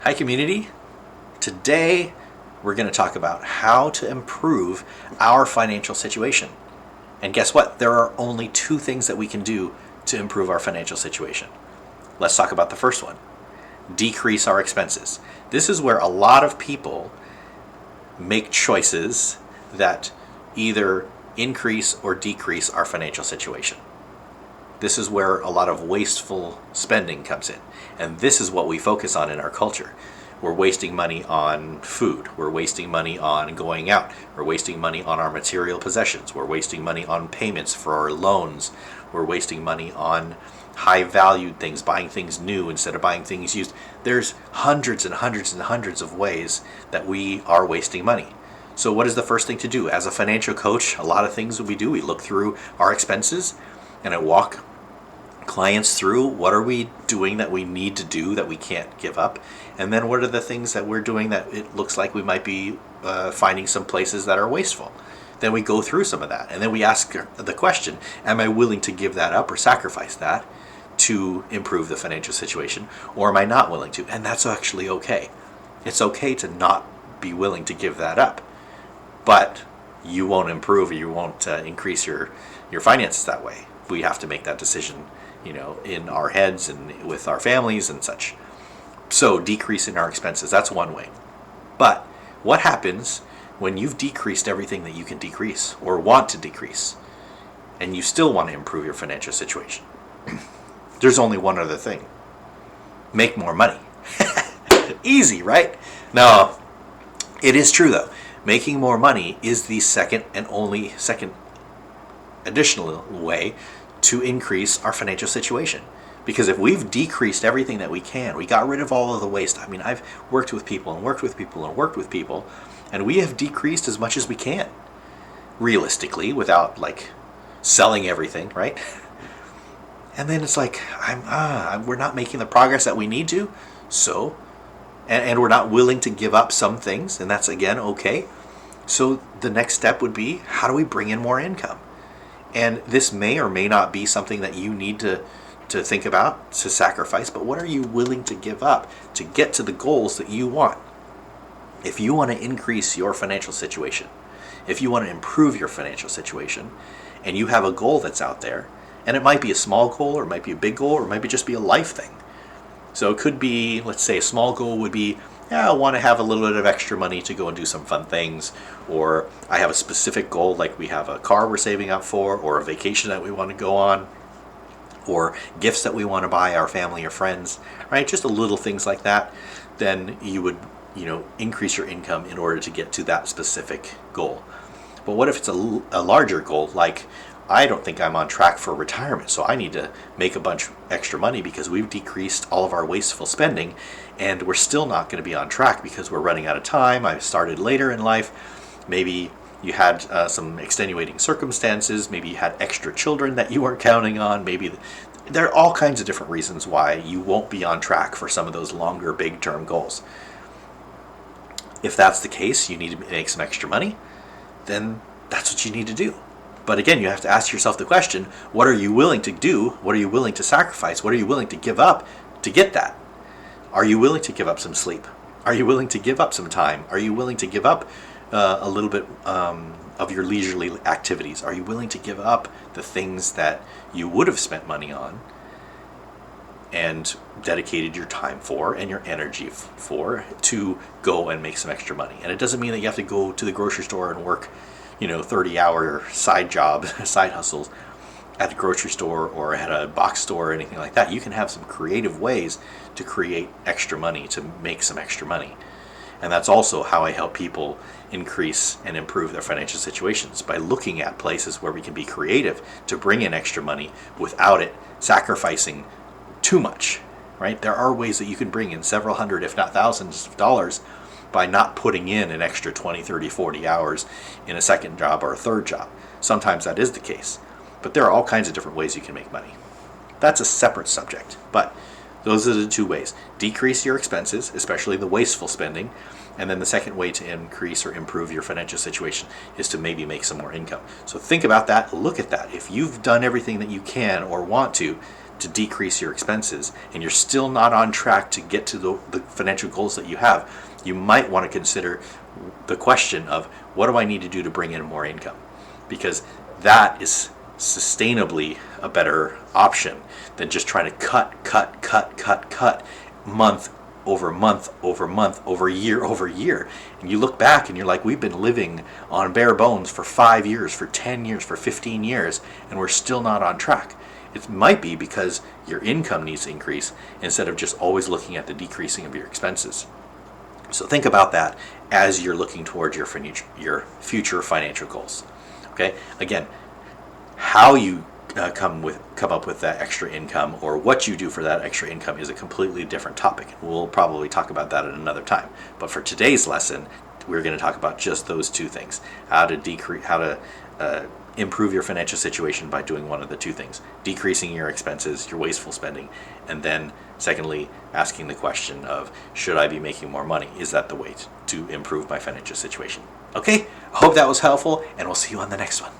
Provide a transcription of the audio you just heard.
Hi, community. Today, we're going to talk about how to improve our financial situation. And guess what? There are only two things that we can do to improve our financial situation. Let's talk about the first one. Decrease our expenses. This is where a lot of people make choices that either increase or decrease our financial situation. This is where a lot of wasteful spending comes in. And this is what we focus on in our culture. We're wasting money on food. We're wasting money on going out. We're wasting money on our material possessions. We're wasting money on payments for our loans. We're wasting money on high valued things, buying things new instead of buying things used. There's hundreds and hundreds and hundreds of ways that we are wasting money. So what is the first thing to do? As a financial coach, a lot of things that we do, we look through our expenses and I walk clients through what are we doing that we need to do that we can't give up, and then what are the things that we're doing that it looks like we might be finding some places that are wasteful. Then we go through some of that and then we ask the question, am I willing to give that up or sacrifice that to improve the financial situation, or am I not willing to? And that's actually okay. It's okay to not be willing to give that up, but you won't improve or you won't increase your finances that way. We have to make that decision, in our heads and with our families and such. So decreasing our expenses, that's one way. But what happens when you've decreased everything that you can decrease or want to decrease and you still want to improve your financial situation? There's only one other thing. Make more money. Easy, right? No, it is true though. Making more money is the second additional way to increase our financial situation. Because if we've decreased everything that we can, we got rid of all of the waste. I mean, I've worked with people and worked with people and worked with people, and we have decreased as much as we can, realistically, without selling everything, right? And then it's like, we're not making the progress that we need to, so, and we're not willing to give up some things, and that's again okay. So the next step would be, how do we bring in more income? And this may or may not be something that you need to think about, to sacrifice, but what are you willing to give up to get to the goals that you want? If you want to increase your financial situation, if you want to improve your financial situation, and you have a goal that's out there, and it might be a small goal, or it might be a big goal, or it might just be a life thing. So it could be, let's say a small goal would be, I want to have a little bit of extra money to go and do some fun things, or I have a specific goal, like we have a car we're saving up for, or a vacation that we want to go on, or gifts that we want to buy our family or friends, right? Just a little things like that. Then you would, increase your income in order to get to that specific goal. But what if it's a larger goal, like I don't think I'm on track for retirement, so I need to make a bunch extra money because we've decreased all of our wasteful spending and we're still not going to be on track because we're running out of time. I started later in life. Maybe you had some extenuating circumstances. Maybe you had extra children that you weren't counting on. Maybe there are all kinds of different reasons why you won't be on track for some of those longer, big-term goals. If that's the case, you need to make some extra money, then that's what you need to do. But again, you have to ask yourself the question, what are you willing to do? What are you willing to sacrifice? What are you willing to give up to get that? Are you willing to give up some sleep? Are you willing to give up some time? Are you willing to give up a little bit of your leisurely activities? Are you willing to give up the things that you would have spent money on and dedicated your time for and your energy for to go and make some extra money? And it doesn't mean that you have to go to the grocery store and work 30-hour side job, side hustles at the grocery store or at a box store or anything like that. You can have some creative ways to create extra money, to make some extra money. And that's also how I help people increase and improve their financial situations, by looking at places where we can be creative to bring in extra money without it sacrificing too much, right? There are ways that you can bring in several hundred, if not thousands of dollars by not putting in an extra 20, 30, 40 hours in a second job or a third job. Sometimes that is the case, but there are all kinds of different ways you can make money. That's a separate subject, but those are the two ways. Decrease your expenses, especially the wasteful spending, and then the second way to increase or improve your financial situation is to maybe make some more income. So think about that, look at that. If you've done everything that you can or want to to decrease your expenses and you're still not on track to get to the financial goals that you have, you might want to consider the question of, what do I need to do to bring in more income? Because that is sustainably a better option than just trying to cut month over month over month over year. And you look back and you're like, we've been living on bare bones for 5 years, for 10 years, for 15 years, and we're still not on track. It might be because your income needs to increase instead of just always looking at the decreasing of your expenses. So think about that as you're looking towards your future financial goals. Okay? Again, how you come up with that extra income, or what you do for that extra income, is a completely different topic. We'll probably talk about that at another time. But for today's lesson, we're going to talk about just those two things: how to improve your financial situation by doing one of the two things: decreasing your expenses, your wasteful spending, and then secondly, asking the question of, should I be making more money? Is that the way to improve my financial situation? Okay, I hope that was helpful, and we'll see you on the next one.